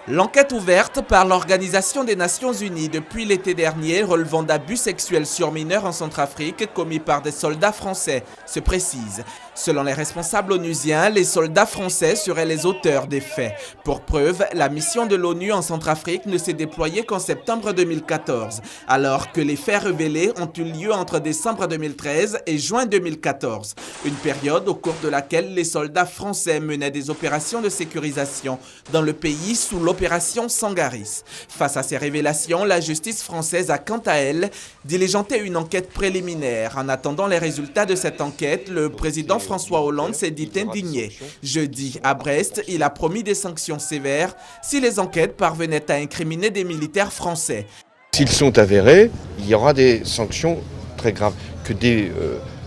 L'enquête ouverte par l'Organisation des Nations Unies depuis l'été dernier relevant d'abus sexuels sur mineurs en Centrafrique commis par des soldats français se précise. Selon les responsables onusiens, les soldats français seraient les auteurs des faits. Pour preuve, la mission de l'ONU en Centrafrique ne s'est déployée qu'en septembre 2014, alors que les faits révélés ont eu lieu entre décembre 2013 et juin 2014, une période au cours de laquelle les soldats français menaient des opérations de sécurisation dans le pays sous l'opération Sangaris. Face à ces révélations, la justice française a quant à elle diligenté une enquête préliminaire. En attendant les résultats de cette enquête, le président François Hollande s'est dit indigné. Jeudi, à Brest, il a promis des sanctions sévères si les enquêtes parvenaient à incriminer des militaires français. S'ils sont avérés, il y aura des sanctions très graves. Que des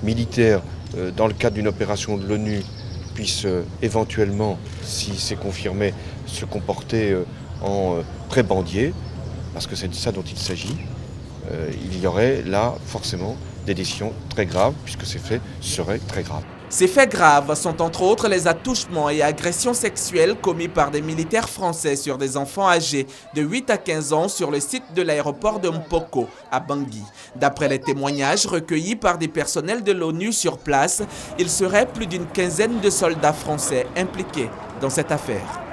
militaires, dans le cadre d'une opération de l'ONU, puissent éventuellement, si c'est confirmé, se comporter en prébendiers, parce que c'est de ça dont il s'agit, il y aurait là forcément des décisions très graves, puisque ces faits seraient très graves. Ces faits graves sont entre autres les attouchements et agressions sexuelles commis par des militaires français sur des enfants âgés de 8 à 15 ans sur le site de l'aéroport de Mpoko, à Bangui. D'après les témoignages recueillis par des personnels de l'ONU sur place, il serait plus d'une quinzaine de soldats français impliqués dans cette affaire.